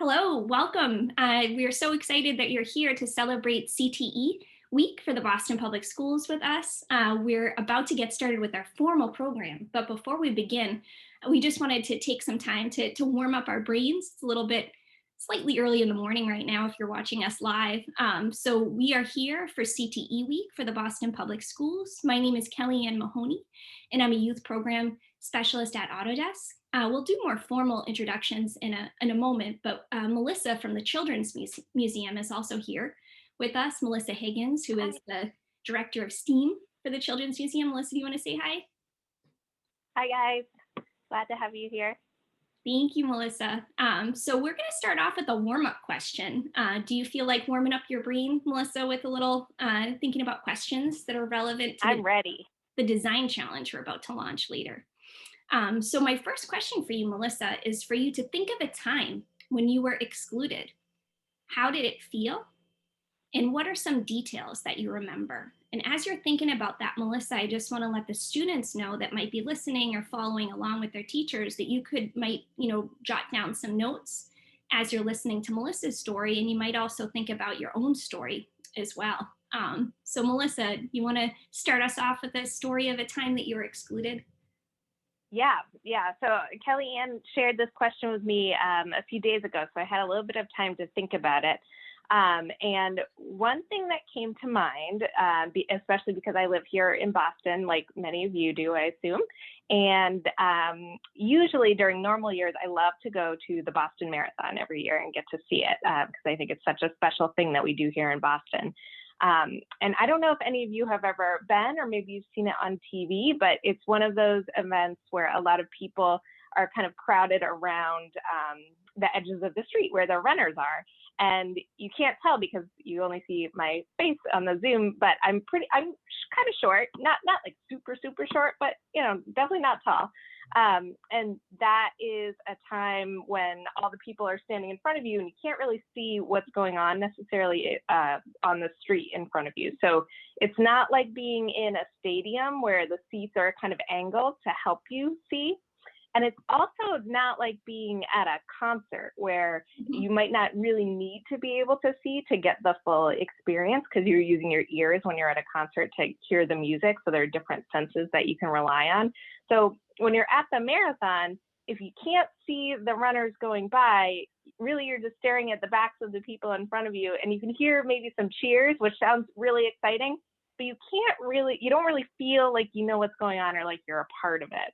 Hello, welcome. We are so excited that you're here to celebrate CTE Week for the Boston Public Schools with us. We're about to get started with our formal program, but before we begin, we just wanted to take some time to warm up our brains. It's a little bit slightly early in the morning right now if you're watching us live. So we are here for CTE Week for the Boston Public Schools. My name is Kellyanne Mahoney, and I'm a youth program specialist at Autodesk. We'll do more formal introductions in a moment, but Melissa from the Children's Museum is also here with us. Melissa Higgins, who is the Director of STEAM for the Children's Museum. Melissa, do you want to say hi? Hi, guys. Glad to have you here. Thank you, Melissa. So we're going to start off with a warm-up question. Do you feel like warming up your brain, Melissa, with a little thinking about questions that are relevant to I'm ready. The design challenge we're about to launch later? So my first question for you, Melissa, is for you to think of a time when you were excluded. How did it feel? And what are some details that you remember? And as you're thinking about that, Melissa, I just want to let the students know that might be listening or following along with their teachers that you might jot down some notes as you're listening to Melissa's story, and you might also think about your own story as well. So Melissa, you want to start us off with a story of a time that you were excluded? Yeah. So Kellyanne shared this question with me a few days ago, so I had a little bit of time to think about it. And one thing that came to mind, especially because I live here in Boston, like many of you do, I assume, and usually during normal years, I love to go to the Boston Marathon every year and get to see it because I think it's such a special thing that we do here in Boston. And I don't know if any of you have ever been, or maybe you've seen it on TV, but it's one of those events where a lot of people are kind of crowded around the edges of the street where the runners are. And you can't tell because you only see my face on the Zoom, but I'm kind of short, not like super short, but definitely not tall. And that is a time when all the people are standing in front of you and you can't really see what's going on necessarily on the street in front of you. So it's not like being in a stadium where the seats are kind of angled to help you see. And it's also not like being at a concert where you might not really need to be able to see to get the full experience because you're using your ears when you're at a concert to hear the music. So there are different senses that you can rely on. So when you're at the marathon, if you can't see the runners going by, really you're just staring at the backs of the people in front of you, and you can hear maybe some cheers, which sounds really exciting, but you don't really feel like you know what's going on or like you're a part of it.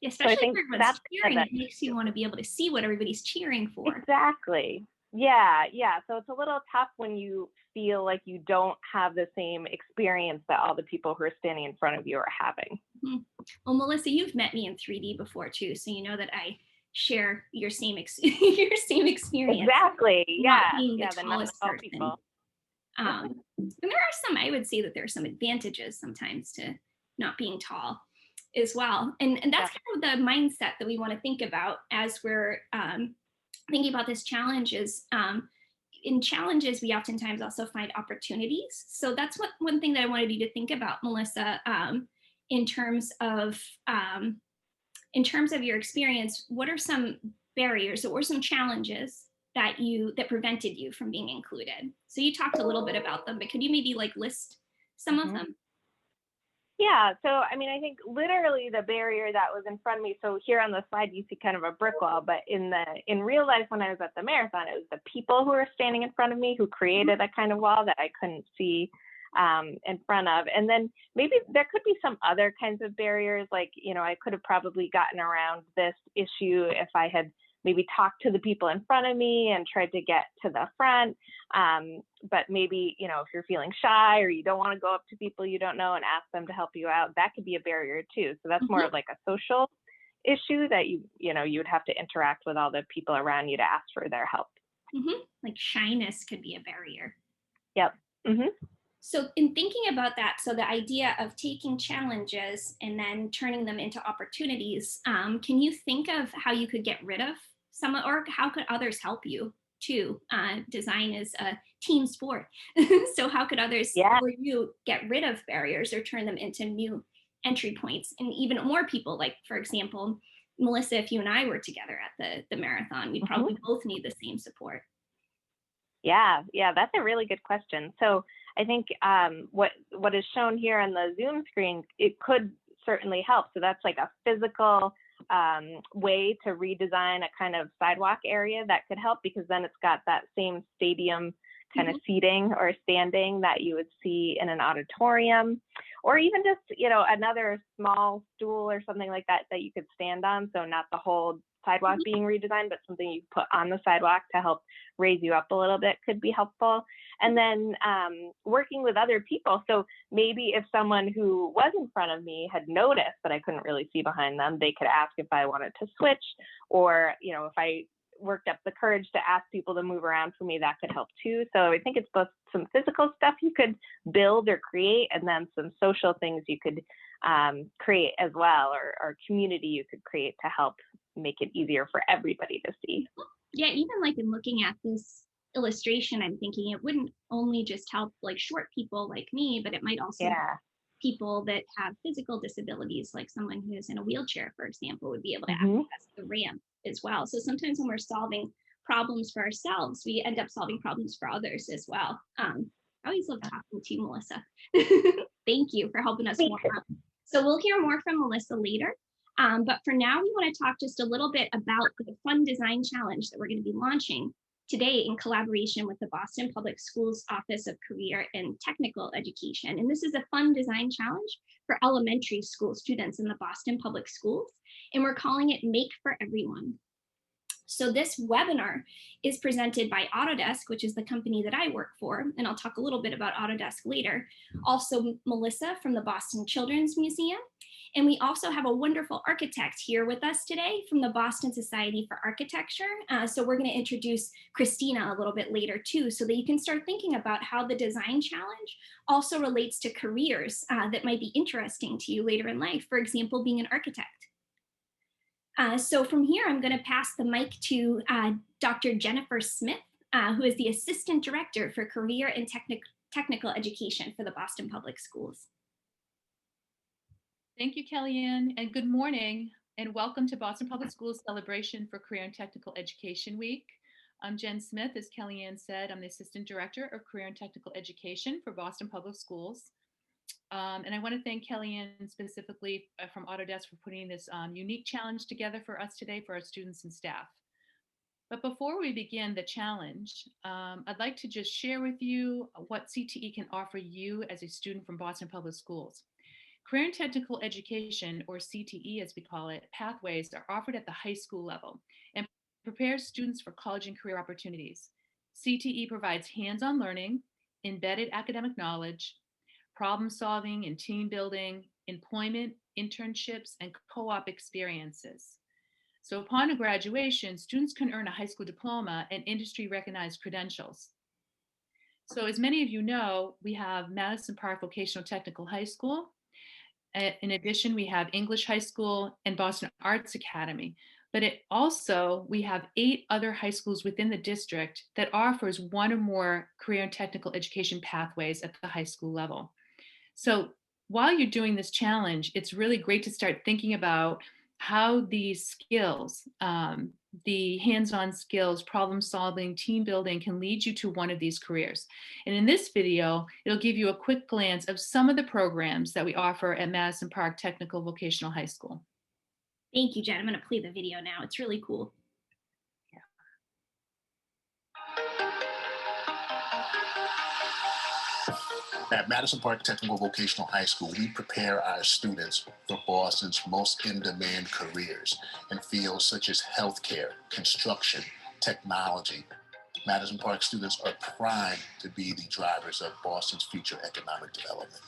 Especially if everyone's cheering, it makes you want to be able to see what everybody's cheering for. Exactly. Yeah. So it's a little tough when you feel like you don't have the same experience that all the people who are standing in front of you are having. Mm-hmm. Well, Melissa, you've met me in 3D before too, so you know that I share your same your same experience. Exactly. Yeah. Being the tallest person. People. And there are some. I would say that there are some advantages sometimes to not being tall as well, and that's kind of the mindset that we want to think about as we're thinking about this challenge. Is in challenges we oftentimes also find opportunities. So that's one thing that I wanted you to think about, Melissa, in terms of your experience. What are some barriers or some challenges that prevented you from being included? So you talked a little bit about them, but could you maybe list some of them? Yeah, so I mean, I think literally the barrier that was in front of me, so here on the slide you see kind of a brick wall, but in real life when I was at the marathon, it was the people who were standing in front of me who created a kind of wall that I couldn't see in front of. And then maybe there could be some other kinds of barriers, like, I could have probably gotten around this issue if I had maybe talk to the people in front of me and tried to get to the front. But maybe, if you're feeling shy or you don't want to go up to people you don't know and ask them to help you out, that could be a barrier too. So that's more of like a social issue that you would have to interact with all the people around you to ask for their help. Like shyness could be a barrier. Yep. So in thinking about that, so the idea of taking challenges and then turning them into opportunities, can you think of how you could get rid of some, or how could others help you too? Design is a team sport. So how could others or you get rid of barriers or turn them into new entry points? And even more people, like, for example, Melissa, if you and I were together at the marathon, we'd probably both need the same support. Yeah, that's a really good question. So I think what is shown here on the Zoom screen, it could certainly help. So that's like a physical way to redesign a kind of sidewalk area that could help, because then it's got that same stadium kind of seating or standing that you would see in an auditorium, or even just, another small stool or something like that that you could stand on. So not the whole sidewalk being redesigned, but something you put on the sidewalk to help raise you up a little bit could be helpful. And then working with other people. So maybe if someone who was in front of me had noticed that I couldn't really see behind them, they could ask if I wanted to switch, or, if I worked up the courage to ask people to move around for me, that could help too. So I think it's both some physical stuff you could build or create, and then some social things you could create as well, or community you could create to help make it easier for everybody to see. Yeah, even like in looking at this illustration, I'm thinking it wouldn't only just help like short people like me, but it might also help people that have physical disabilities, like someone who's in a wheelchair, for example, would be able to access the ramp as well. So sometimes when we're solving problems for ourselves, we end up solving problems for others as well. I always love talking to you, Melissa. Thank you for helping us warm up. So we'll hear more from Melissa later. But for now, we want to talk just a little bit about the fun design challenge that we're going to be launching today in collaboration with the Boston Public Schools Office of Career and Technical Education. And this is a fun design challenge for elementary school students in the Boston Public Schools. And we're calling it Make for Everyone. So this webinar is presented by Autodesk, which is the company that I work for, and I'll talk a little bit about Autodesk later. Also, Melissa from the Boston Children's Museum. And we also have a wonderful architect here with us today from the Boston Society for Architecture. So we're going to introduce Christina a little bit later too, so that you can start thinking about how the design challenge also relates to careers that might be interesting to you later in life. For example, being an architect. So from here, I'm going to pass the mic to Dr. Jennifer Smith, who is the Assistant Director for Career and Technical Education for the Boston Public Schools. Thank you, Kellyanne, and good morning, and welcome to Boston Public Schools celebration for Career and Technical Education Week. I'm Jen Smith. As Kellyanne said, I'm the Assistant Director of Career and Technical Education for Boston Public Schools. And I want to thank Kellyanne specifically from Autodesk for putting this unique challenge together for us today for our students and staff. But before we begin the challenge, I'd like to just share with you what CTE can offer you as a student from Boston Public Schools. Career and Technical Education, or CTE as we call it, pathways are offered at the high school level and prepare students for college and career opportunities. CTE provides hands-on learning, embedded academic knowledge, problem solving and team building, employment, internships, and co-op experiences. So upon graduation, students can earn a high school diploma and industry-recognized credentials. So as many of you know, we have Madison Park Vocational Technical High School. In addition, we have English High School and Boston Arts Academy. But we have 8 other high schools within the district that offers one or more career and technical education pathways at the high school level. So while you're doing this challenge, it's really great to start thinking about how these skills, the hands-on skills, problem solving, team building can lead you to one of these careers. And in this video, it'll give you a quick glance of some of the programs that we offer at Madison Park Technical Vocational High School. Thank you, Jen. I'm going to play the video now. It's really cool. At Madison Park Technical Vocational High School, we prepare our students for Boston's most in-demand careers in fields such as healthcare, construction, technology. Madison Park students are primed to be the drivers of Boston's future economic development.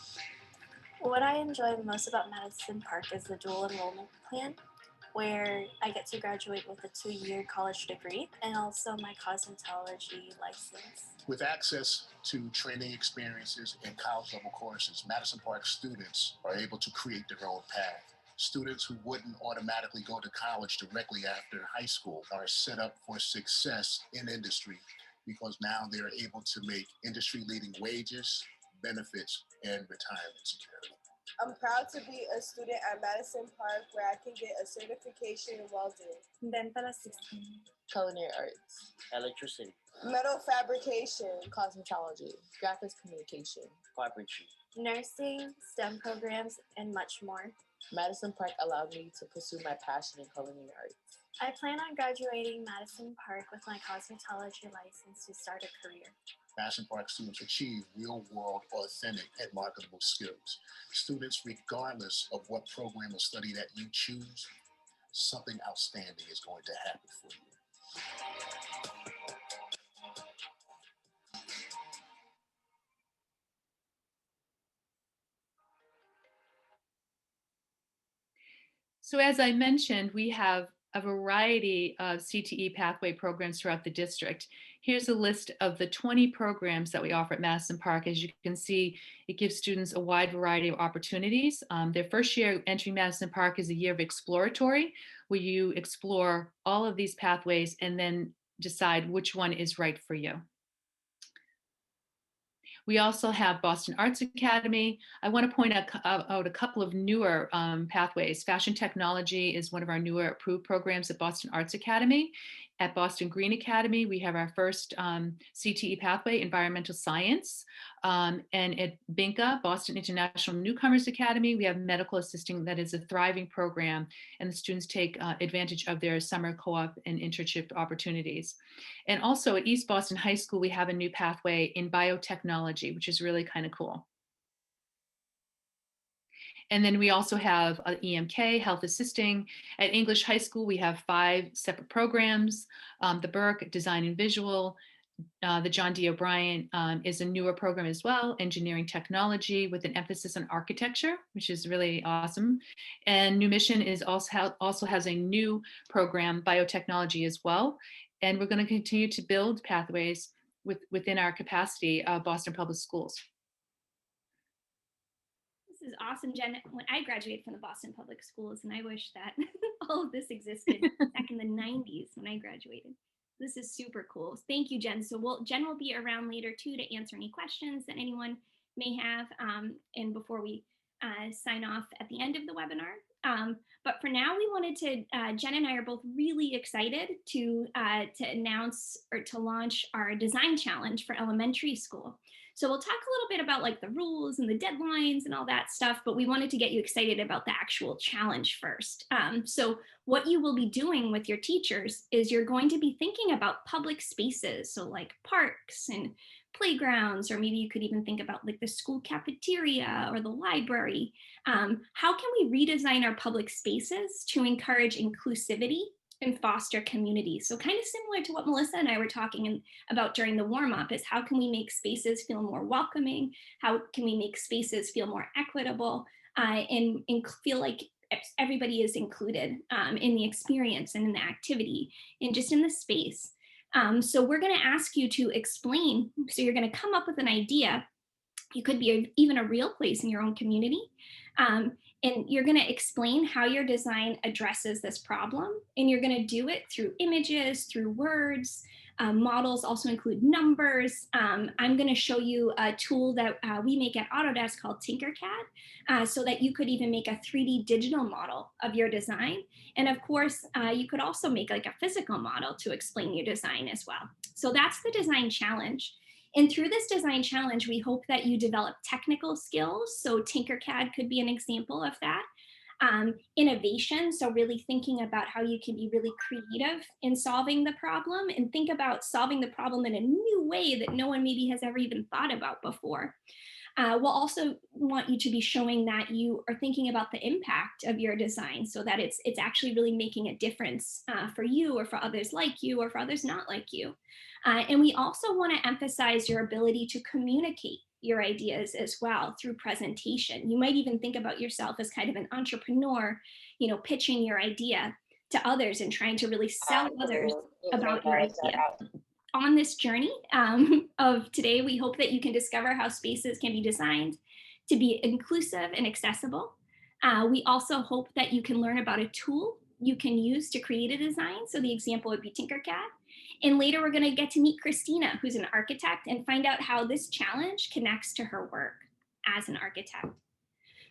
What I enjoy most about Madison Park is the dual enrollment plan, where I get to graduate with a 2-year college degree and also my cosmetology license. With access to training experiences and college level courses, Madison Park students are able to create their own path. Students who wouldn't automatically go to college directly after high school are set up for success in industry because now they're able to make industry leading wages, benefits, and retirement security. I'm proud to be a student at Madison Park where I can get a certification in welding, dental assisting, culinary arts, electricity, metal fabrication, cosmetology, graphics communication, carpentry, nursing, STEM programs, and much more. Madison Park allowed me to pursue my passion in culinary arts. I plan on graduating Madison Park with my cosmetology license to start a career. Madison Park students achieve real-world, authentic, and marketable skills. Students, regardless of what program or study that you choose, something outstanding is going to happen for you. So as I mentioned, we have a variety of CTE pathway programs throughout the district. Here's a list of the 20 programs that we offer at Madison Park. As you can see, it gives students a wide variety of opportunities. Their first year entering Madison Park is a year of exploratory, where you explore all of these pathways and then decide which one is right for you. We also have Boston Arts Academy. I want to point out a couple of newer pathways. Fashion technology is one of our newer approved programs at Boston Arts Academy. At Boston Green Academy, we have our first CTE pathway, environmental science. And at BINCA, Boston International Newcomers Academy, we have medical assisting that is a thriving program, and the students take advantage of their summer co-op and internship opportunities. And also at East Boston High School, we have a new pathway in biotechnology, which is really kind of cool. And then we also have EMK, health assisting. At English High School, we have 5 separate programs. The Burke, design and visual. The John D. O'Brien is a newer program as well, engineering technology with an emphasis on architecture, which is really awesome. And New Mission is also has a new program, biotechnology as well. And we're going to continue to build pathways within our capacity of Boston Public Schools. This is awesome, Jen. When I graduated from the Boston Public Schools, and I wish that all of this existed back in the 90s when I graduated. This is super cool. Thank you, Jen. So Jen will be around later too to answer any questions that anyone may have, and before we sign off at the end of the webinar. But for now, we wanted to, Jen and I are both really excited to announce or to launch our design challenge for elementary school. So we'll talk a little bit about like the rules and the deadlines and all that stuff, but we wanted to get you excited about the actual challenge first. So what you will be doing with your teachers is you're going to be thinking about public spaces. So like parks and playgrounds, or maybe you could even think about like the school cafeteria or the library. How can we redesign our public spaces to encourage inclusivity and foster community? So kind of similar to what Melissa and I were talking about during the warm-up is how can we make spaces feel more welcoming? How can we make spaces feel more equitable and feel like everybody is included in the experience and in the activity and just in the space. So we're going to ask you to explain. So you're going to come up with an idea. It could be even a real place in your own community. And you're going to explain how your design addresses this problem. And you're going to do it through images, through words. Models also include numbers. I'm going to show you a tool that we make at Autodesk called Tinkercad, so that you could even make a 3D digital model of your design. And of course, you could also make like a physical model to explain your design as well. So that's the design challenge. And through this design challenge, we hope that you develop technical skills. So Tinkercad could be an example of that. Innovation, so really thinking about how you can be really creative in solving the problem and think about solving the problem in a new way that no one maybe has ever even thought about before. We'll also want you to be showing that you are thinking about the impact of your design so that it's actually really making a difference for you or for others like you or for others not like you. And we also want to emphasize your ability to communicate your ideas as well through presentation. You might even think about yourself as kind of an entrepreneur, you know, pitching your idea to others and trying to really sell others about your idea. On this journey of today, we hope that you can discover how spaces can be designed to be inclusive and accessible. We also hope that you can learn about a tool you can use to create a design. So the example would be Tinkercad. And later we're going to get to meet Christina, who's an architect, and find out how this challenge connects to her work as an architect.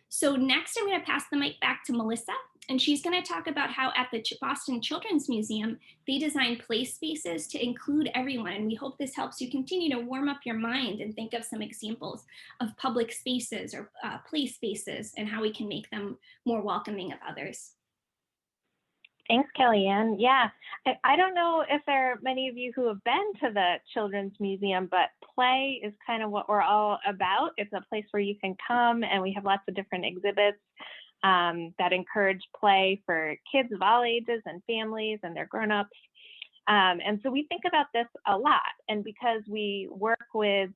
So next, I'm going to pass the mic back to Melissa, and she's going to talk about how at the Boston Children's Museum, they design play spaces to include everyone. And we hope this helps you continue to warm up your mind and think of some examples of public spaces or play spaces and how we can make them more welcoming of others. Thanks, Kellyanne. Yeah, I don't know if there are many of you who have been to the Children's Museum, but play is kind of what we're all about. It's a place where you can come, and we have lots of different exhibits that encourage play for kids of all ages and families and their grown-ups. And so we think about this a lot. And because we work with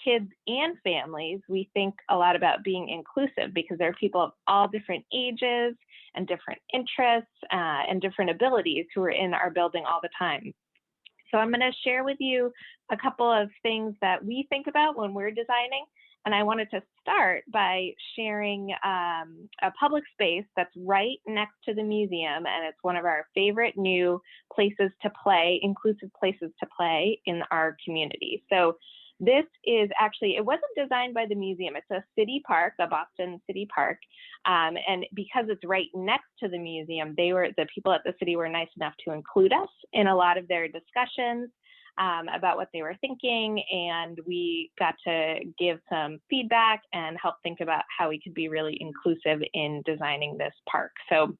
kids and families, we think a lot about being inclusive because there are people of all different ages and different interests and different abilities who are in our building all the time. So I'm going to share with you a couple of things that we think about when we're designing. And I wanted to start by sharing a public space that's right next to the museum, and it's one of our favorite new places to play, inclusive places to play in our community. So this is actually, it wasn't designed by the museum. It's a city park, a Boston city park. And because it's right next to the museum, the people at the city were nice enough to include us in a lot of their discussions about what they were thinking. And we got to give some feedback and help think about how we could be really inclusive in designing this park. So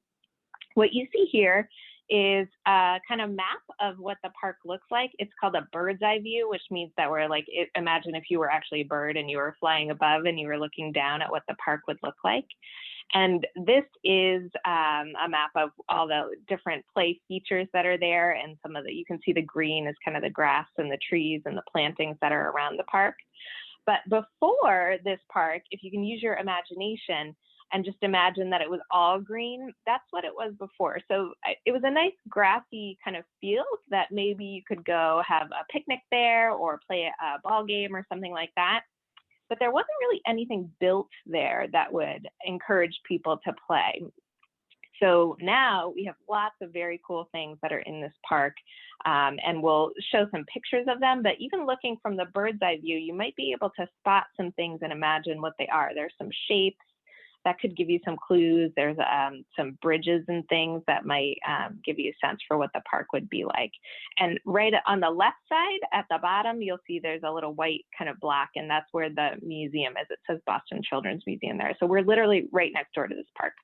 what you see here is a kind of map of what the park looks like. It's called a bird's eye view, which means that we're like, imagine if you were actually a bird and you were flying above and you were looking down at what the park would look like. And this is a map of all the different play features that are there. And some of you can see the green is kind of the grass and the trees and the plantings that are around the park. But before this park, if you can use your imagination, and just imagine that it was all green, that's what it was before. So it was a nice grassy kind of field that maybe you could go have a picnic there or play a ball game or something like that. But there wasn't really anything built there that would encourage people to play. So now we have lots of very cool things that are in this park, and we'll show some pictures of them. But even looking from the bird's eye view, you might be able to spot some things and imagine what they are. There's some shapes that could give you some clues. There's some bridges and things that might give you a sense for what the park would be like. And right on the left side at the bottom, you'll see there's a little white kind of block, and that's where the museum is. It says Boston Children's Museum there. So we're literally right next door to this park.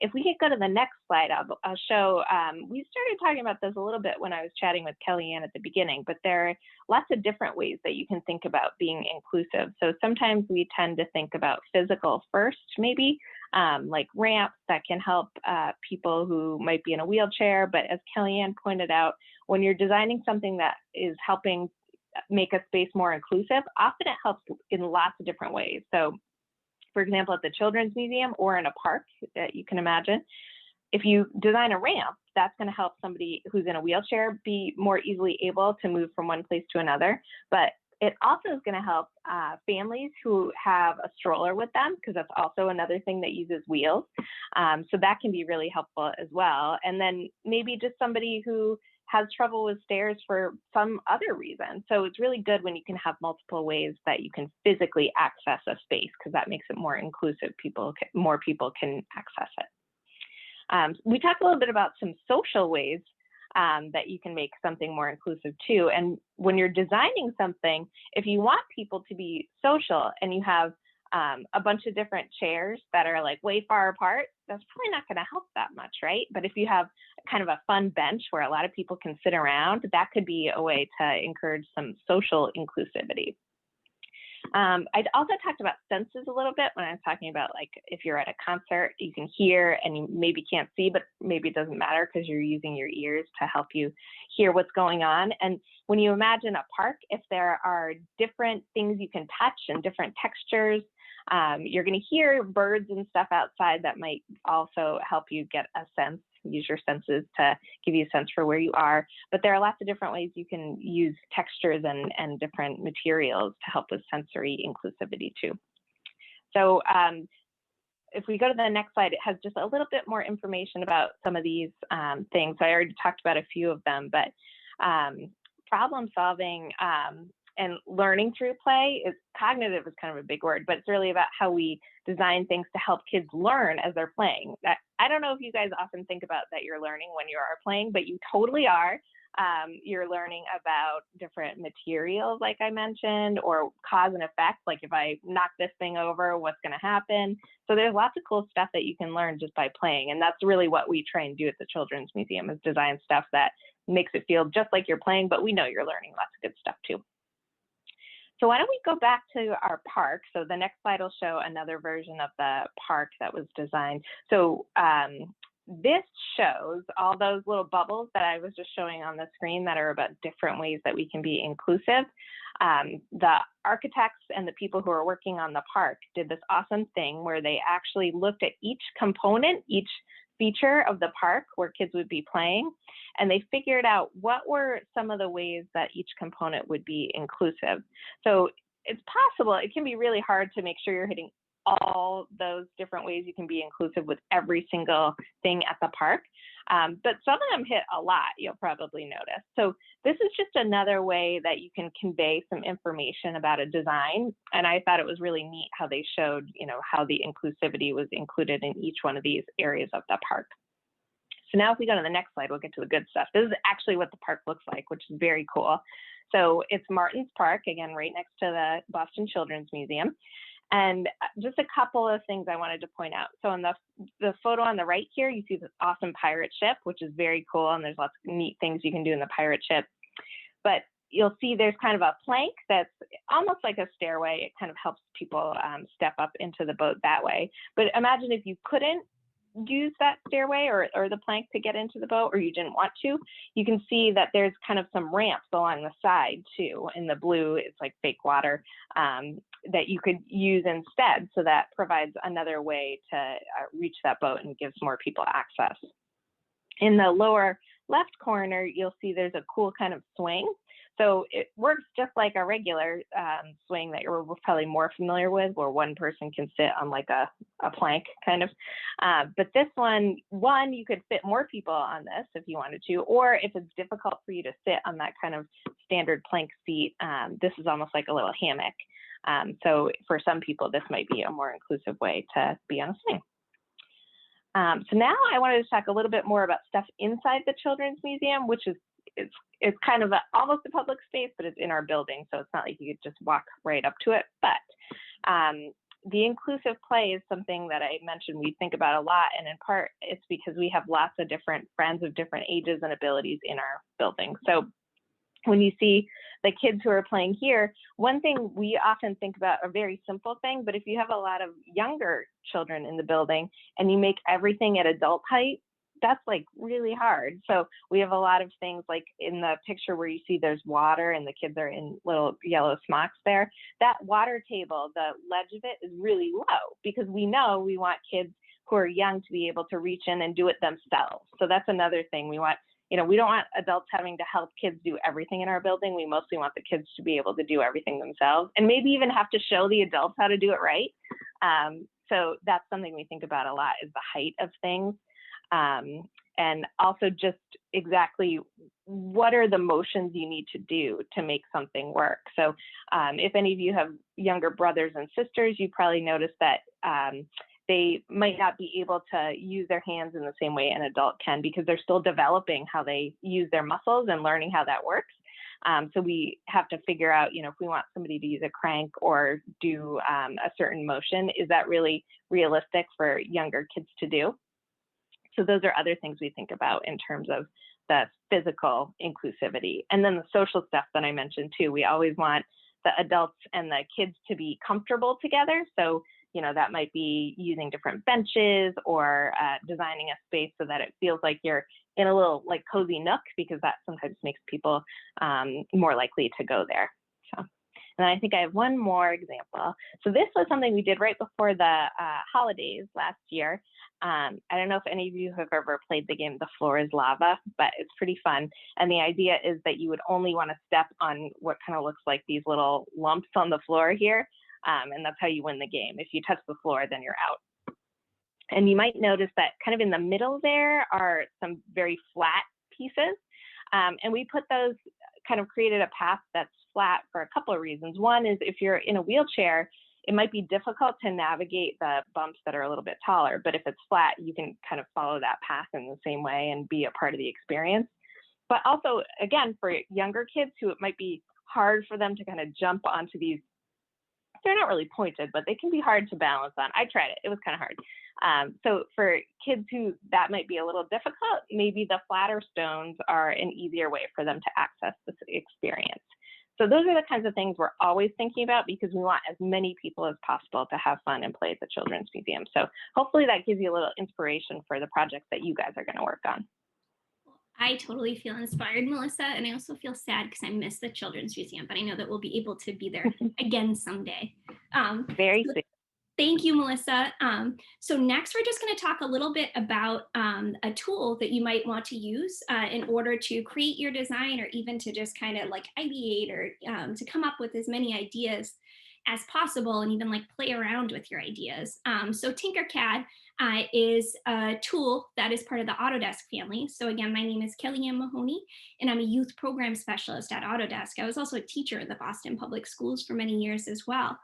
If we could go to the next slide, I'll show, we started talking about this a little bit when I was chatting with Kellyanne at the beginning, but there are lots of different ways that you can think about being inclusive. So sometimes we tend to think about physical first, maybe, like ramps that can help people who might be in a wheelchair. But as Kellyanne pointed out, when you're designing something that is helping make a space more inclusive, often it helps in lots of different ways. So for example, at the Children's Museum or in a park that you can imagine, if you design a ramp, that's going to help somebody who's in a wheelchair be more easily able to move from one place to another. But it also is going to help families who have a stroller with them, because that's also another thing that uses wheels. So that can be really helpful as well. And then maybe just somebody who has trouble with stairs for some other reason. So it's really good when you can have multiple ways that you can physically access a space, because that makes it more inclusive. More people can access it. We talked a little bit about some social ways that you can make something more inclusive too. And when you're designing something, if you want people to be social and you have a bunch of different chairs that are like way far apart, that's probably not going to help that much, right? But if you have kind of a fun bench where a lot of people can sit around, that could be a way to encourage some social inclusivity. I'd also talked about senses a little bit when I was talking about, like, if you're at a concert, you can hear and you maybe can't see, but maybe it doesn't matter because you're using your ears to help you hear what's going on. And when you imagine a park, if there are different things you can touch and different textures, you're going to hear birds and stuff outside that might also help you get a sense, use your senses to give you a sense for where you are. But there are lots of different ways you can use textures and different materials to help with sensory inclusivity too. So if we go to the next slide, it has just a little bit more information about some of these things. I already talked about a few of them, but problem solving and learning through play is cognitive is kind of a big word, but it's really about how we design things to help kids learn as they're playing. I don't know if you guys often think about that you're learning when you are playing, but you totally are. You're learning about different materials, like I mentioned, or cause and effect, like if I knock this thing over, what's going to happen? So there's lots of cool stuff that you can learn just by playing. And that's really what we try and do at the Children's Museum, is design stuff that makes it feel just like you're playing, but we know you're learning lots of good stuff too. So why don't we go back to our park? So the next slide will show another version of the park that was designed. So this shows all those little bubbles that I was just showing on the screen that are about different ways that we can be inclusive. The architects and the people who are working on the park did this awesome thing where they actually looked at each component, each feature of the park where kids would be playing, and they figured out what were some of the ways that each component would be inclusive. So it's possible, it can be really hard to make sure you're hitting all those different ways you can be inclusive with every single thing at the park. But some of them hit a lot, you'll probably notice. So this is just another way that you can convey some information about a design. And I thought it was really neat how they showed, how the inclusivity was included in each one of these areas of the park. So now if we go to the next slide, we'll get to the good stuff. This is actually what the park looks like, which is very cool. So it's Martin's Park, again, right next to the Boston Children's Museum. And just a couple of things I wanted to point out. So in the photo on the right here, you see this awesome pirate ship, which is very cool. And there's lots of neat things you can do in the pirate ship. But you'll see there's kind of a plank that's almost like a stairway. It kind of helps people step up into the boat that way. But imagine if you couldn't use that stairway or the plank to get into the boat, or you didn't want to, you can see that there's kind of some ramps along the side too. In the blue, it's like fake water that you could use instead. So that provides another way to reach that boat and gives more people access. In the lower left corner, you'll see there's a cool kind of swing. So it works just like a regular swing that you're probably more familiar with, where one person can sit on like a plank kind of. But this one, you could fit more people on this if you wanted to, or if it's difficult for you to sit on that kind of standard plank seat, this is almost like a little hammock. So for some people, this might be a more inclusive way to be on a swing. So now I wanted to talk a little bit more about stuff inside the Children's Museum, which is it's kind of almost a public space, but it's in our building, so it's not like you could just walk right up to it. But the inclusive play is something that I mentioned we think about a lot, and in part it's because we have lots of different friends of different ages and abilities in our building. So when you see the kids who are playing here, one thing we often think about, a very simple thing, but if you have a lot of younger children in the building and you make everything at adult height, that's like really hard. So we have a lot of things like in the picture where you see there's water and the kids are in little yellow smocks there. That water table, the ledge of it is really low because we know we want kids who are young to be able to reach in and do it themselves. So that's another thing we want. We don't want adults having to help kids do everything in our building. We mostly want the kids to be able to do everything themselves and maybe even have to show the adults how to do it right. So that's something we think about a lot, is the height of things. And also just exactly what are the motions you need to do to make something work. So if any of you have younger brothers and sisters, you probably noticed that they might not be able to use their hands in the same way an adult can because they're still developing how they use their muscles and learning how that works. So we have to figure out, if we want somebody to use a crank or do a certain motion, is that really realistic for younger kids to do? So those are other things we think about in terms of the physical inclusivity. And then the social stuff that I mentioned too, we always want the adults and the kids to be comfortable together. So, that might be using different benches or designing a space so that it feels like you're in a little like cozy nook, because that sometimes makes people more likely to go there. So, and I think I have one more example. So this was something we did right before the holidays last year. I don't know if any of you have ever played the game The Floor is Lava, but it's pretty fun. And the idea is that you would only want to step on what kind of looks like these little lumps on the floor here. And that's how you win the game. If you touch the floor, then you're out. And you might notice that kind of in the middle there are some very flat pieces. And we put those kind of created a path that's flat for a couple of reasons. One is if you're in a wheelchair, it might be difficult to navigate the bumps that are a little bit taller, but if it's flat, you can kind of follow that path in the same way and be a part of the experience. But also, again, for younger kids who it might be hard for them to kind of jump onto these, they're not really pointed, but they can be hard to balance on. I tried it, it was kind of hard. So for kids who that might be a little difficult, maybe the flatter stones are an easier way for them to access this experience. So those are the kinds of things we're always thinking about because we want as many people as possible to have fun and play at the Children's Museum. So hopefully that gives you a little inspiration for the projects that you guys are going to work on. I totally feel inspired, Melissa, and I also feel sad because I miss the Children's Museum, but I know that we'll be able to be there again someday. Very soon. Thank you, Melissa. So next, we're just going to talk a little bit about a tool that you might want to use in order to create your design, or even to just kind of like ideate, or to come up with as many ideas as possible, and even like play around with your ideas. So Tinkercad is a tool that is part of the Autodesk family. So again, my name is Kellyanne Mahoney, and I'm a youth program specialist at Autodesk. I was also a teacher in the Boston Public Schools for many years as well.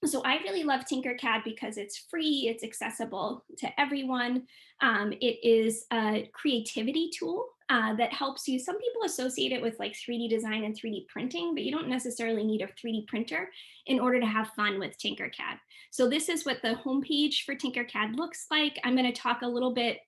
So I really love Tinkercad because it's free, it's accessible to everyone. It is a creativity tool that helps you. Some people associate it with like 3D design and 3D printing, but you don't necessarily need a 3D printer in order to have fun with Tinkercad. So this is what the homepage for Tinkercad looks like. I'm going to talk a little bit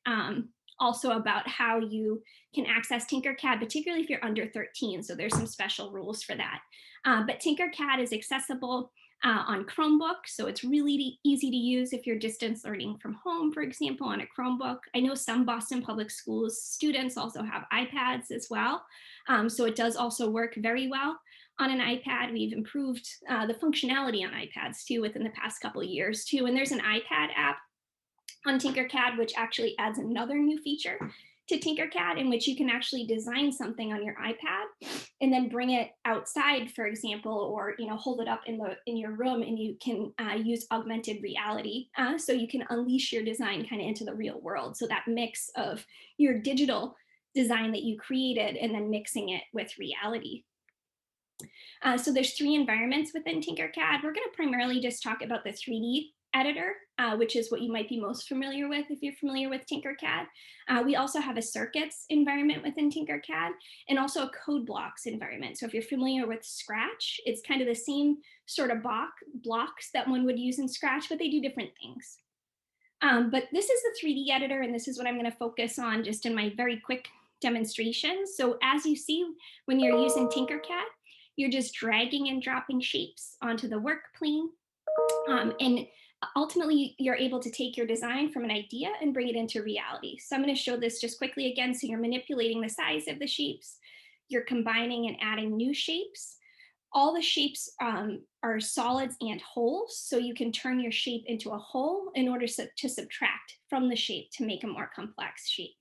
also about how you can access Tinkercad, particularly if you're under 13. So there's some special rules for that. But Tinkercad is accessible on Chromebook, so it's really easy to use if you're distance learning from home, for example, on a Chromebook. I know some Boston Public Schools students also have iPads as well, so it does also work very well on an iPad. We've improved the functionality on iPads too within the past couple of years too, and there's an iPad app on Tinkercad which actually adds another new feature to Tinkercad, in which you can actually design something on your iPad and then bring it outside, for example, or hold it up in your room, and you can use augmented reality, so you can unleash your design kind of into the real world. So that mix of your digital design that you created and then mixing it with reality. So there's 3 environments within Tinkercad. We're going to primarily just talk about the 3D editor, which is what you might be most familiar with if you're familiar with Tinkercad. We also have a circuits environment within Tinkercad, and also a code blocks environment. So if you're familiar with Scratch, it's kind of the same sort of blocks that one would use in Scratch, but they do different things. But this is the 3D editor, and this is what I'm going to focus on just in my very quick demonstration. So as you see, when you're using Tinkercad, you're just dragging and dropping shapes onto the work plane. And ultimately, you're able to take your design from an idea and bring it into reality. So I'm going to show this just quickly again. So you're manipulating the size of the shapes. You're combining and adding new shapes. All the shapes are solids and holes. So you can turn your shape into a hole in order to subtract from the shape to make a more complex shape.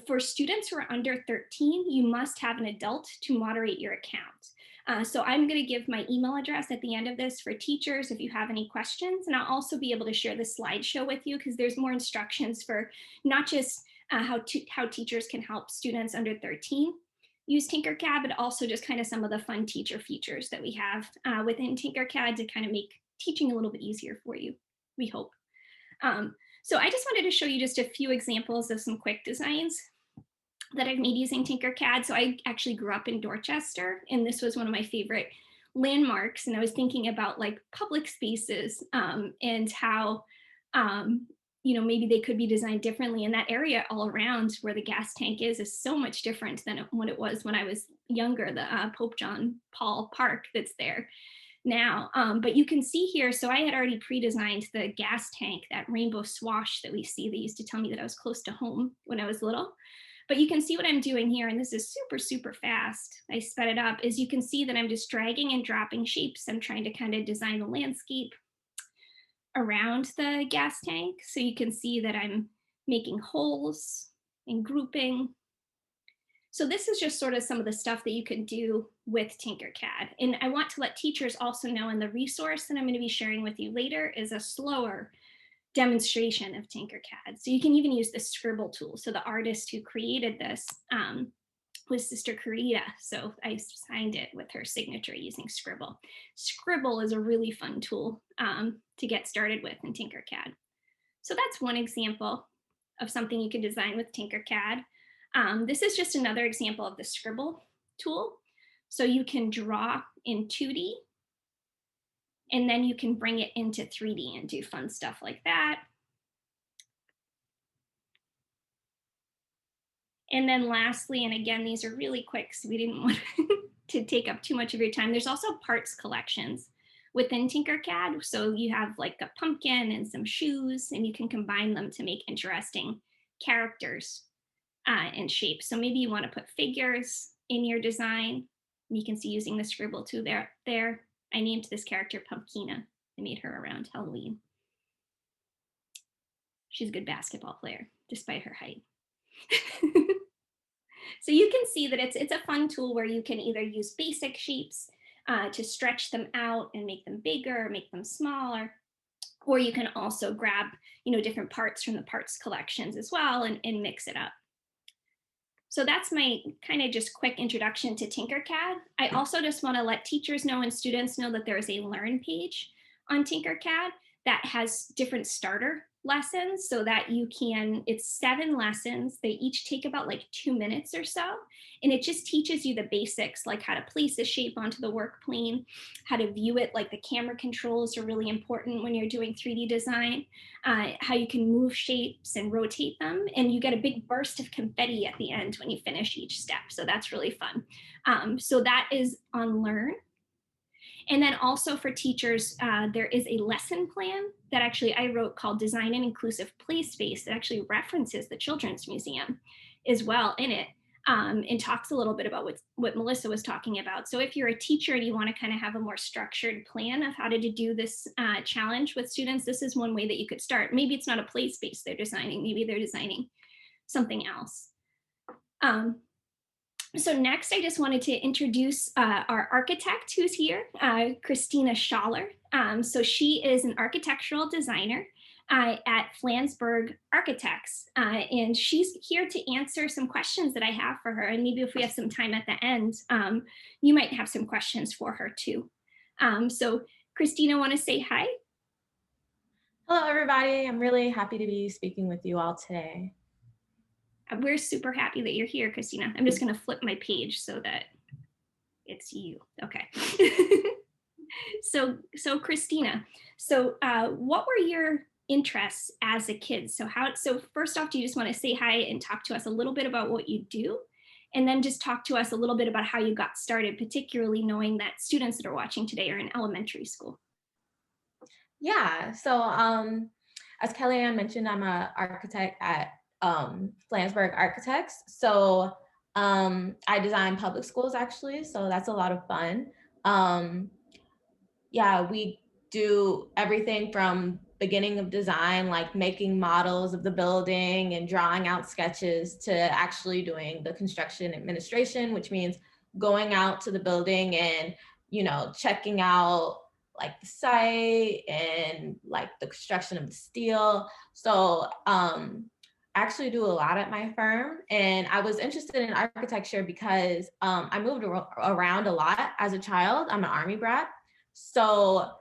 For students who are under 13, you must have an adult to moderate your account. So I'm going to give my email address at the end of this for teachers if you have any questions. And I'll also be able to share the slideshow with you, because there's more instructions for not just how teachers can help students under 13 use Tinkercad, but also just kind of some of the fun teacher features that we have within Tinkercad to kind of make teaching a little bit easier for you, we hope. So I just wanted to show you just a few examples of some quick designs that I've made using Tinkercad. So I actually grew up in Dorchester, and this was one of my favorite landmarks. And I was thinking about like public spaces and how, maybe they could be designed differently. And that area all around where the gas tank is so much different than what it was when I was younger, the Pope John Paul Park that's there now. But you can see here, so I had already pre-designed the gas tank, that rainbow swash that we see. They used to tell me that I was close to home when I was little. But you can see what I'm doing here, and this is super, super fast. I sped it up. As you can see that I'm just dragging and dropping shapes. I'm trying to kind of design the landscape around the gas tank. So you can see that I'm making holes and grouping. So this is just sort of some of the stuff that you can do with Tinkercad. And I want to let teachers also know, in the resource that I'm going to be sharing with you later is a slower demonstration of Tinkercad. So you can even use the scribble tool. So the artist who created this was Sister Karita, so I signed it with her signature using Scribble. Scribble is a really fun tool to get started with in Tinkercad. So that's one example of something you can design with Tinkercad. This is just another example of the Scribble tool. So you can draw in 2D, and then you can bring it into 3D and do fun stuff like that. And then lastly, and again, these are really quick, so we didn't want to take up too much of your time. There's also parts collections within Tinkercad. So you have like a pumpkin and some shoes, and you can combine them to make interesting characters and shapes. So maybe you want to put figures in your design. You can see using the Scribble tool there. I named this character Pumpkina. I made her around Halloween. She's a good basketball player, despite her height. So you can see that it's a fun tool where you can either use basic shapes to stretch them out and make them bigger, or make them smaller, or you can also grab, different parts from the parts collections as well and mix it up. So that's my kind of just quick introduction to Tinkercad. I also just want to let teachers know and students know that there is a Learn page on Tinkercad that has different starter lessons so that it's 7 lessons. They each take about like 2 minutes or so. And it just teaches you the basics, like how to place a shape onto the work plane, how to view it, like the camera controls are really important when you're doing 3D design, how you can move shapes and rotate them. And you get a big burst of confetti at the end when you finish each step. So that's really fun. So that is on Learn. And then also for teachers, there is a lesson plan that actually I wrote called Design an Inclusive Play Space that actually references the Children's Museum as well in it, and talks a little bit about what Melissa was talking about. So if you're a teacher and you want to kind of have a more structured plan of how to do this challenge with students, this is one way that you could start. Maybe it's not a play space they're designing, maybe they're designing something else. So next, I just wanted to introduce our architect who's here, Christina Schaller. So she is an architectural designer at Flansburgh Architects, and she's here to answer some questions that I have for her. And maybe if we have some time at the end, you might have some questions for her too. So Christina, want to say hi? Hello, everybody. I'm really happy to be speaking with you all today. We're super happy that you're here, Christina. I'm just going to flip my page so that it's you. Okay. So Christina, what were your interests as a kid? So first off, do you just want to say hi and talk to us a little bit about what you do? And then just talk to us a little bit about how you got started, particularly knowing that students that are watching today are in elementary school. Yeah, so as Kellyanne mentioned, I'm an architect at Flansburgh Architects. So I design public schools actually, so that's a lot of fun. Yeah, we do everything from beginning of design, like making models of the building and drawing out sketches, to actually doing the construction administration, which means going out to the building and, checking out like the site and like the construction of the steel. So I actually do a lot at my firm, and I was interested in architecture because I moved around a lot as a child. I'm an Army brat. So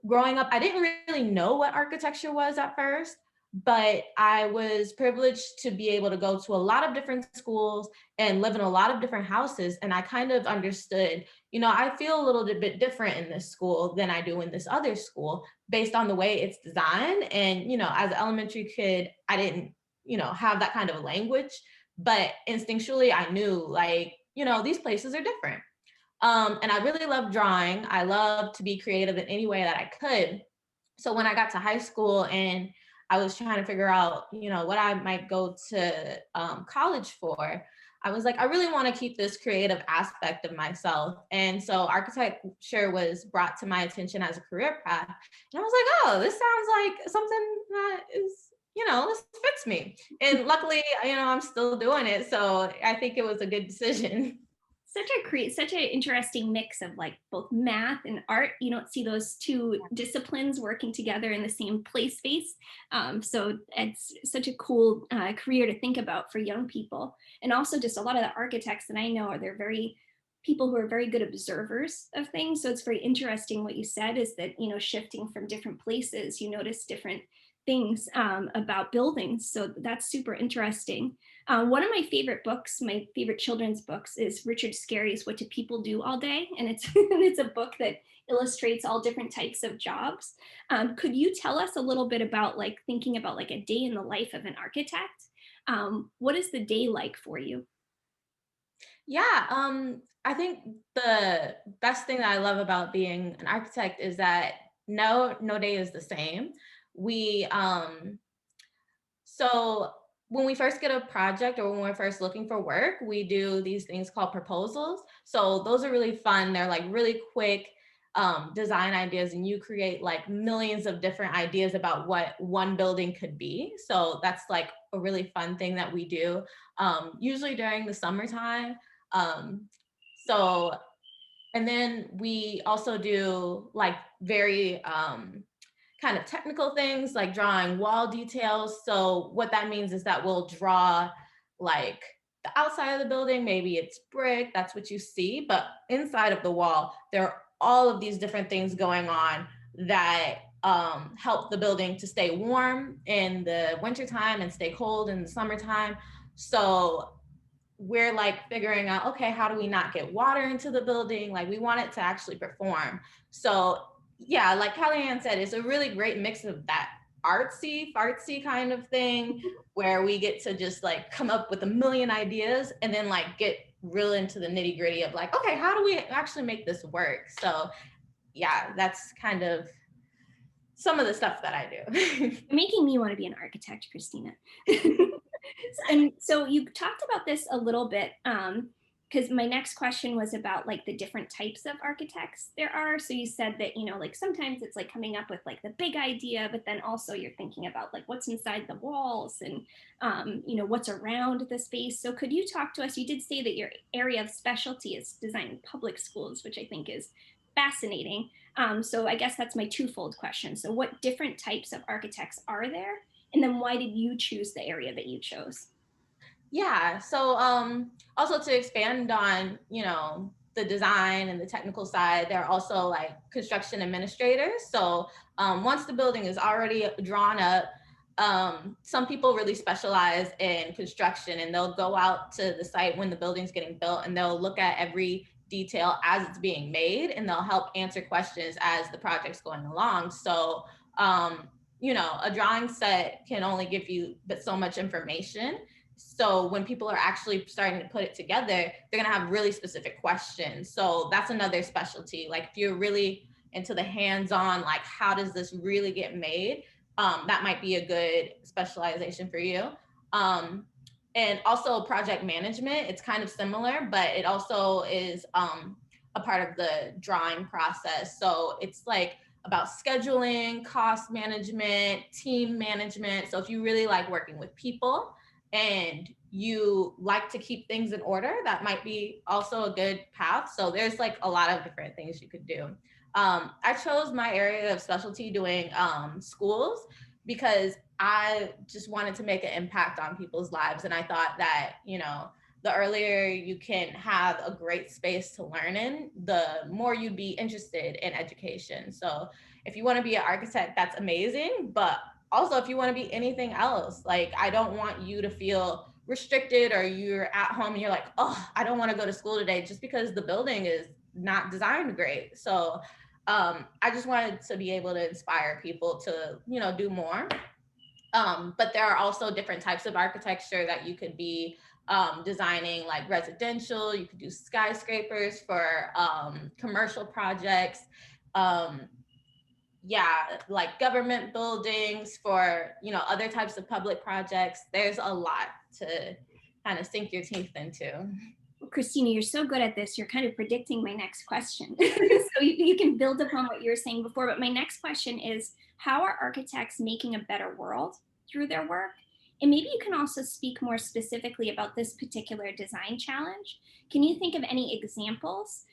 growing up, I didn't really know what architecture was at first, but I was privileged to be able to go to a lot of different schools and live in a lot of different houses. And I kind of understood, I feel a little bit different in this school than I do in this other school based on the way it's designed. And, as an elementary kid, I didn't, have that kind of language, but instinctually I knew these places are different. And I really love drawing. I love to be creative in any way that I could. So when I got to high school and I was trying to figure out, what I might go to college for, I was like, I really want to keep this creative aspect of myself. And so architecture was brought to my attention as a career path. And I was like, oh, this sounds like something that is, this fits me. And luckily, I'm still doing it. So I think it was a good decision. Such an interesting mix of like both math and art. You don't see those two disciplines working together in the same play space. So it's such a cool career to think about for young people. And also just a lot of the architects that I know are they're very people who are very good observers of things. So it's very interesting what you said is that, you know, shifting from different places, you notice different things about buildings. So that's super interesting. One of my favorite books, my favorite children's books, is Richard Scarry's What Do People Do All Day? And it's it's a book that illustrates all different types of jobs. Could you tell us a little bit about like thinking about like a day in the life of an architect? What is the day like for you? Yeah, I think the best thing that I love about being an architect is that no day is the same. We so when we first get a project or when we're first looking for work, we do these things called proposals. So those are really fun. They're like really quick design ideas, and you create like millions of different ideas about what one building could be. So that's like a really fun thing that we do, usually during the summertime. Um, so, and then we also do like very kind of technical things like drawing wall details. So what that means is that we'll draw like the outside of the building, maybe it's brick, that's what you see, but inside of the wall, there are all of these different things going on that help the building to stay warm in the wintertime and stay cold in the summertime. So we're like figuring out, okay, how do we not get water into the building? Like we want it to actually perform. So yeah, like Kellyanne said, it's a really great mix of that artsy, fartsy kind of thing where we get to just like come up with a million ideas and then like get real into the nitty gritty of like, okay, how do we actually make this work? So yeah, that's kind of some of the stuff that I do. Making me want to be an architect, Christina. And so you talked about this a little bit because my next question was about like the different types of architects there are. So you said that, you know, like sometimes it's like coming up with like the big idea, but then also you're thinking about like what's inside the walls and, you know, what's around the space. So could you talk to us? You did say that your area of specialty is designing public schools, which I think is fascinating. So I guess that's my twofold question. So what different types of architects are there? And then why did you choose the area that you chose? Yeah. So also to expand on, you know, the design and the technical side, there are also like construction administrators. So once the building is already drawn up, some people really specialize in construction and they'll go out to the site when the building's getting built and they'll look at every detail as it's being made and they'll help answer questions as the project's going along. So you know, a drawing set can only give you but so much information. So when people are actually starting to put it together, they're gonna have really specific questions. So that's another specialty. Like if you're really into the hands-on, like how does this really get made? That might be a good specialization for you. And also project management, it's kind of similar, but it also is a part of the drawing process. So it's like about scheduling, cost management, team management. So if you really like working with people, and you like to keep things in order, that might be also a good path. So there's like a lot of different things you could do. I chose my area of specialty doing schools because I just wanted to make an impact on people's lives. And I thought that, you know, the earlier you can have a great space to learn in, the more you'd be interested in education. So if you want to be an architect, that's amazing. But also, if you want to be anything else, like I don't want you to feel restricted or you're at home and you're like, oh, I don't want to go to school today just because the building is not designed great. So I just wanted to be able to inspire people to, you know, do more. But there are also different types of architecture that you could be designing, like residential, you could do skyscrapers for commercial projects. Yeah, like government buildings for, you know, other types of public projects. There's a lot to kind of sink your teeth into. Well, Christina, you're so good at this. You're kind of predicting my next question. So you can build upon what you were saying before. But my next question is, how are architects making a better world through their work? And maybe you can also speak more specifically about this particular design challenge. Can you think of any examples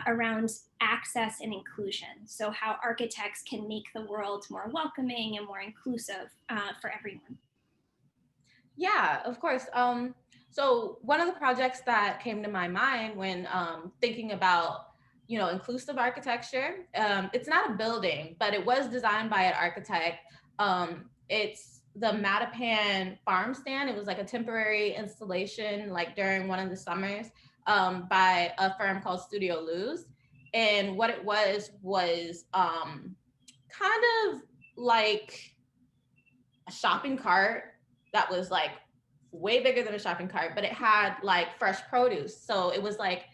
around access and inclusion? So how architects can make the world more welcoming and more inclusive for everyone. Yeah, of course. So one of the projects that came to my mind when thinking about, inclusive architecture, it's not a building, but it was designed by an architect. It's the Mattapan farm stand. It was like a temporary installation, like during one of the summers, by a firm called Studio Luz. And what it was kind of like a shopping cart that was like way bigger than a shopping cart, but it had like fresh produce. So it was like,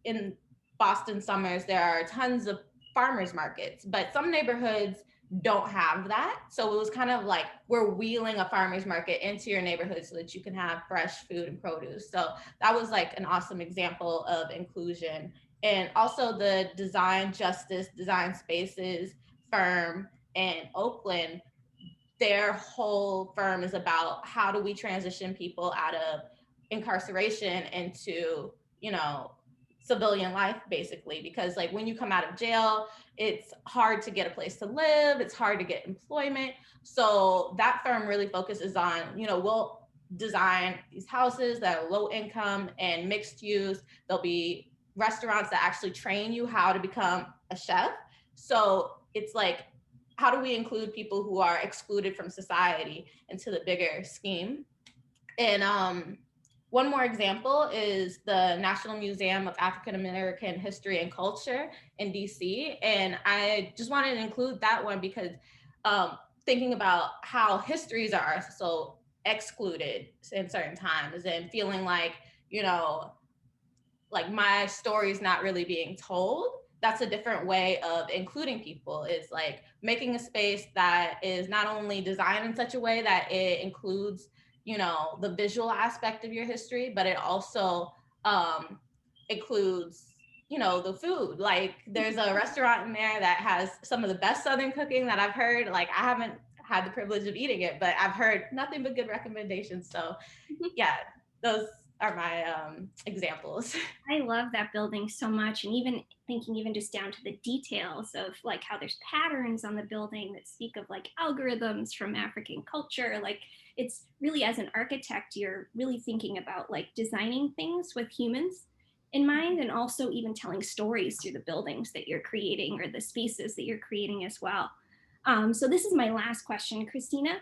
in Boston summers, there are tons of farmers markets, but some neighborhoods don't have that. So it was kind of like we're wheeling a farmers market into your neighborhood so that you can have fresh food and produce. So that was like an awesome example of inclusion. And also the Design Justice, Design Spaces firm in Oakland, their whole firm is about how do we transition people out of incarceration into, civilian life, basically, because like when you come out of jail, it's hard to get a place to live, it's hard to get employment. So that firm really focuses on, we'll design these houses that are low income and mixed use. There'll be restaurants that actually train you how to become a chef. So it's like, how do we include people who are excluded from society into the bigger scheme? And one more example is the National Museum of African American History and Culture in DC. And I just wanted to include that one because thinking about how histories are so excluded in certain times and feeling like, like my story is not really being told. That's a different way of including people, is like making a space that is not only designed in such a way that it includes, the visual aspect of your history, but it also includes, the food. Like there's a restaurant in there that has some of the best Southern cooking that I've heard. Like I haven't had the privilege of eating it, but I've heard nothing but good recommendations. So yeah, those are my examples. I love that building so much. And even thinking even just down to the details of like how there's patterns on the building that speak of like algorithms from African culture. Like it's really, as an architect, you're really thinking about like designing things with humans in mind, and also even telling stories through the buildings that you're creating or the spaces that you're creating as well. So this is my last question, Christina.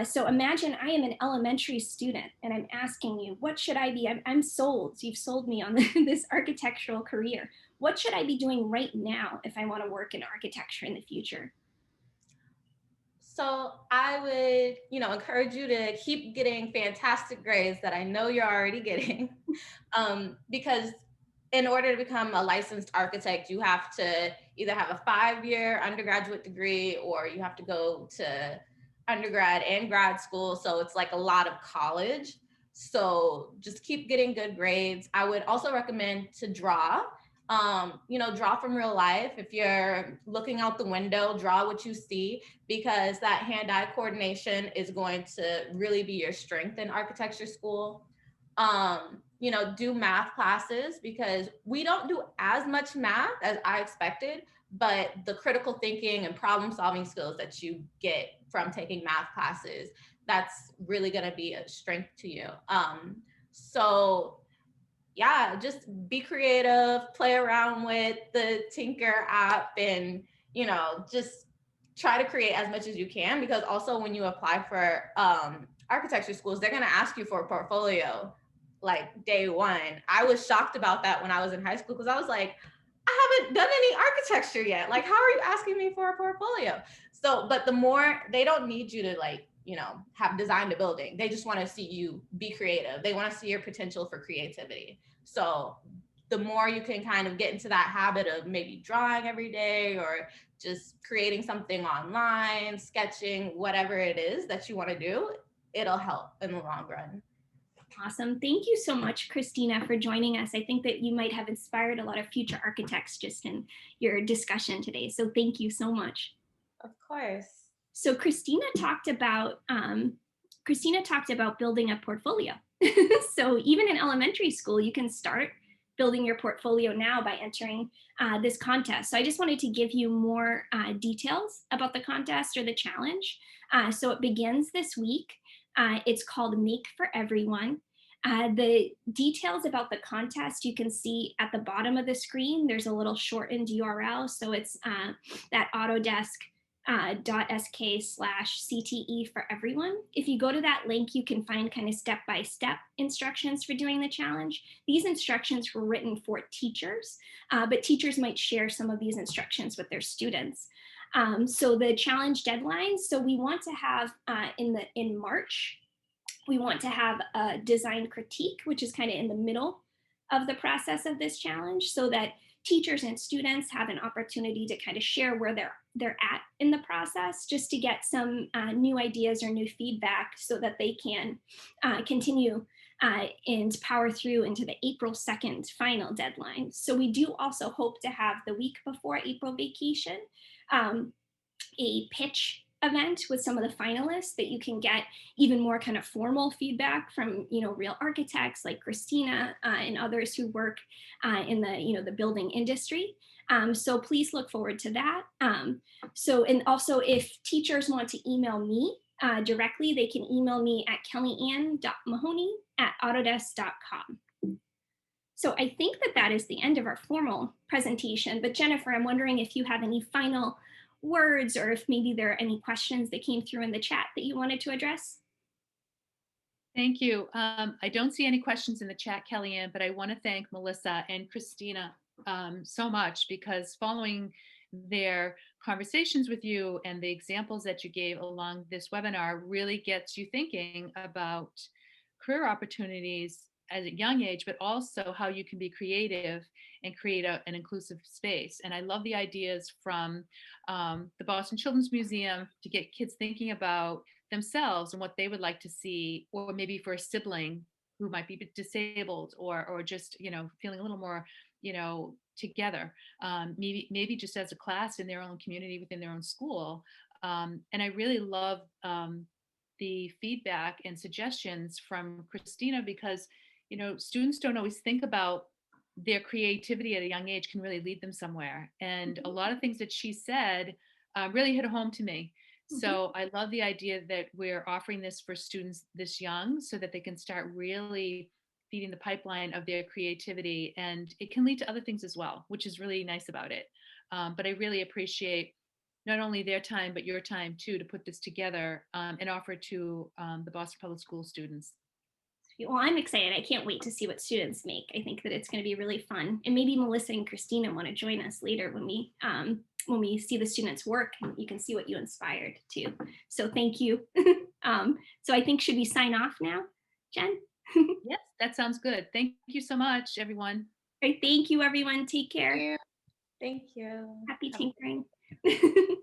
So imagine I am an elementary student and I'm asking you, what should I be? I'm sold. You've sold me on this architectural career. What should I be doing right now if I want to work in architecture in the future? So I would, encourage you to keep getting fantastic grades that I know you're already getting, because in order to become a licensed architect, you have to either have a 5-year undergraduate degree or you have to go to undergrad and grad school. So it's like a lot of college. So just keep getting good grades. I would also recommend to draw. Draw from real life. If you're looking out the window, draw what you see, because that hand-eye coordination is going to really be your strength in architecture school. Do math classes, because we don't do as much math as I expected, but the critical thinking and problem solving skills that you get from taking math classes, that's really going to be a strength to you. So yeah, just be creative, play around with the Tinker app, and, just try to create as much as you can, because also when you apply for architecture schools, they're going to ask you for a portfolio like day one. I was shocked about that when I was in high school, because I was like, I haven't done any architecture yet. Like, how are you asking me for a portfolio? So, but the more, they don't need you to like, have designed a building. They just want to see you be creative. They want to see your potential for creativity. So the more you can kind of get into that habit of maybe drawing every day or just creating something online, sketching, whatever it is that you want to do, it'll help in the long run. Awesome. Thank you so much, Christina, for joining us. I think that you might have inspired a lot of future architects just in your discussion today. So thank you so much. Of course. So Christina talked about Christina talked about building a portfolio. So even in elementary school, you can start building your portfolio now by entering this contest. So I just wanted to give you more details about the contest or the challenge. So it begins this week. It's called Make for Everyone. The details about the contest you can see at the bottom of the screen. There's a little shortened URL. So it's that autodesk.sk/CTE for everyone. If you go to that link, you can find kind of step-by-step instructions for doing the challenge. These instructions were written for teachers, but teachers might share some of these instructions with their students. So the challenge deadlines, so we want to have in March, we want to have a design critique, which is kind of in the middle of the process of this challenge, so that teachers and students have an opportunity to kind of share where they're at in the process, just to get some new ideas or new feedback so that they can continue and power through into the April 2nd final deadline. So we do also hope to have the week before April vacation, a pitch event with some of the finalists that you can get even more kind of formal feedback from, real architects like Christina and others who work in the building industry. So please look forward to that. And also if teachers want to email me directly, they can email me at kellyann.mahoney@autodesk.com. So I think that is the end of our formal presentation, but Jennifer, I'm wondering if you have any final words or if maybe there are any questions that came through in the chat that you wanted to address. Thank you. I don't see any questions in the chat, Kellyann, but I want to thank Melissa and Christina so much, because following their conversations with you and the examples that you gave along this webinar really gets you thinking about career opportunities at a young age, but also how you can be creative and create an inclusive space. And I love the ideas from the Boston Children's Museum to get kids thinking about themselves and what they would like to see, or maybe for a sibling who might be disabled or just, feeling a little more, together, maybe just as a class in their own community within their own school. And I really love the feedback and suggestions from Christina, because students don't always think about their creativity at a young age can really lead them somewhere. And a lot of things that she said really hit home to me. So I love the idea that we're offering this for students this young so that they can start really feeding the pipeline of their creativity, and it can lead to other things as well, which is really nice about it. But I really appreciate not only their time, but your time too, to put this together and offer it to the Boston Public School students. Well, I'm excited. I can't wait to see what students make. I think that it's going to be really fun. And maybe Melissa and Christina want to join us later when we see the students' work, and you can see what you inspired too. So thank you. So I think, should we sign off now, Jen? Yes, that sounds good. Thank you so much, everyone. All right, thank you, everyone. Take care. Thank you. Happy tinkering.